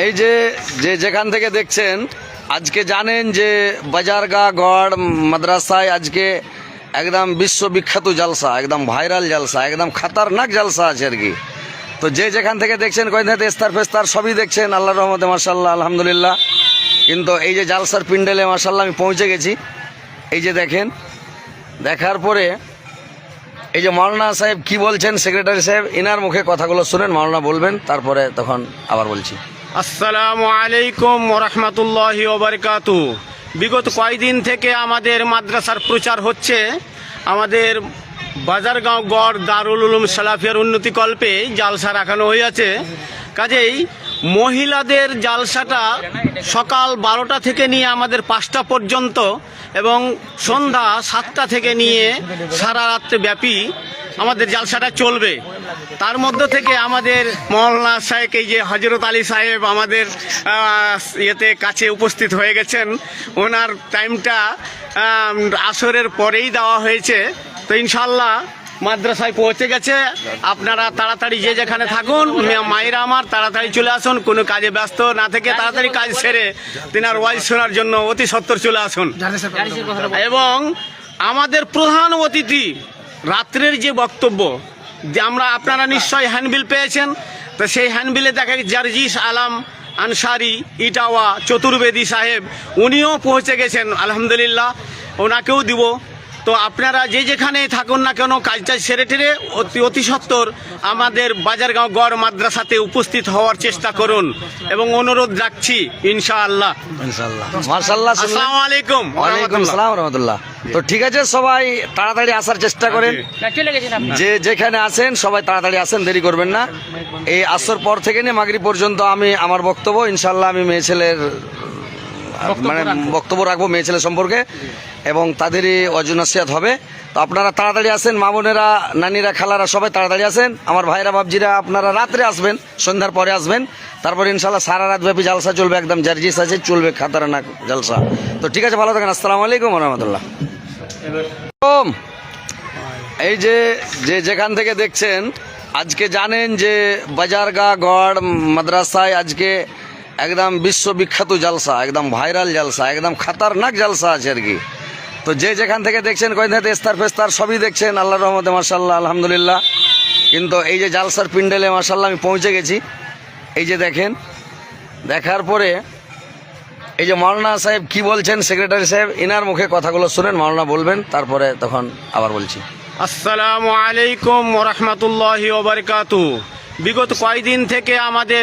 এই যে যেখান থেকে দেখছেন আজকে জানেন যে বাজারগাঁ গড় মাদ্রাসায় আজকে একদম বিশ্ববিখ্যাত জলসা, একদম ভাইরাল জলসা, একদম খতরনাক জলসা আছে আর কি। তো যেখান থেকে দেখছেন কয়েকদিন ইস্তার ফেস্তার সবই দেখছেন, আল্লাহর রহমতে মাশাআল্লাহ আলহামদুলিল্লাহ। কিন্তু এই যে জালসার প্যান্ডেলে মাশাআল্লাহ আমি পৌঁছে গেছি। এই যে দেখেন, দেখার পরে এই যে মাওলানা সাহেব কি বলছেন, সেক্রেটারি সাহেব, এনার মুখে কথাগুলো শুনেন, মাওলানা বলবেন, তারপরে তখন আবার বলছি। আসসালামু আলাইকুম ওয়া রাহমাতুল্লাহি ওয়া বারাকাতুহু। বিগত কয়েকদিন থেকে আমাদের মাদ্রাসার প্রচার হচ্ছে। আমাদের বাজারগাঁও গড় দারুল উলুম সালাফিয়ার উন্নতিকল্পে জালসা রাখানো হয়েছে। কাজেই মহিলাদের জালসাটা সকাল 12টা থেকে নিয়ে আমাদের 5টা পর্যন্ত এবং সন্ধ্যা 7টা থেকে নিয়ে সারা রাত্রে ব্যাপী আমাদের জালসাটা চলবে। তার মধ্য থেকে আমাদের মওলানা সাহেব, এই যে হযরত আলী সাহেব আমাদের ইয়েতে কাছে উপস্থিত হয়ে গেছেন। ওনার টাইমটা আসরের পরেই দেওয়া হয়েছে। তো ইনশাল্লাহ মাদ্রাসায় পৌঁছে গেছে। আপনারা তাড়াতাড়ি যে যেখানে থাকুন, মায়েরা আমার তাড়াতাড়ি চলে আসুন, কোনো কাজে ব্যস্ত না থেকে তাড়াতাড়ি কাজ সেরে তিনার ওয়াইজ শোনার জন্য অতি সত্বর চলে আসুন। এবং আমাদের প্রধান অতিথি রাত্রের যে বক্তব্য, যে আপনারা নিশ্চয়ই হ্যান্ডবিল পেয়েছেন, তো সেই হ্যান্ডবিলে দেখা জারজিস আলম আনসারি ইটাওয়া চতুর্বেদী সাহেব, উনিও পৌঁছে গেছেন আলহামদুলিল্লাহ, ওনাকেও দিব। তো আপনারা যে যেখানে থাকুন না কেন, কাজটা সেরে টেরে অতি সত্বর আমাদের বাজারগাঁও গড় মাদ্রাসাতে উপস্থিত হওয়ার চেষ্টা করুন এবং অনুরোধ রাখছি ইনশাআল্লাহ। মাশাআল্লাহ, আসসালামু আলাইকুম। ওয়ালাইকুম আসসালাম ওয়া রাহমাতুল্লাহ। তো ঠিক আছে, সবাই তাড়াতাড়ি আসার চেষ্টা করেন, যে যেখানে আছেন সবাই তাড়াতাড়ি আসেন, দেরি করবেন না। এই আসর পর থেকে নিয়ে মাগরিব পর্যন্ত আমি আমার বক্তব্য ইনশাআল্লাহ আমি মেয়ে ছেলের বক্তব্য রাখবো মেয়ে ছেলে সম্পর্কে, এবং তাদেরই অজনসিয়াত হবে। তো আপনারা তাড়াতাড়ি আসেন, মা বোনেরা, নানিরা, খালারা সবাই তাড়াতাড়ি আসেন। আমার ভাইরা বাবজিরা আপনারা রাত্রে আসবেন, সন্ধ্যার পরে আসবেন। তারপরে ইনশাল্লাহ সারা রাত ব্যাপী জালসা চলবে, একদম জার্জিস আছে, চলবে খাতারনাক জালসা। তো ঠিক আছে, ভালো থাকেন। আসসালামু আলাইকুম ওয়া রাহমাতুল্লাহ। এই যে যেখান থেকে দেখছেন আজকে জানেন যে বাজারগাঁ গড় মাদ্রাসায় আজকে একদম বিশ্ববিখ্যাত জলসা, একদম ভাইরাল জলসা, একদম খতরনাক জলসা আছে আর কি। তো যেখান থেকে দেখছেন কয়েকদিন ইস্তার ফেস্তার সবই দেখছেন, আল্লাহর রহমতে মাশাআল্লাহ আলহামদুলিল্লাহ। কিন্তু এই যে জালসার প্যান্ডেলে মাশাআল্লাহ আমি পৌঁছে গেছি। এই যে দেখেন, দেখার পরে এই যে মাওলানা সাহেব কি বলছেন, সেক্রেটারি সাহেব, এনার মুখে কথাগুলো শুনেন, মাওলানা বলবেন, তারপরে তখন আবার বলছি। আসসালামু আলাইকুম ওয়া রাহমাতুল্লাহি ওয়া বারাকাতুহু। বিগত কয়েকদিন থেকে আমাদের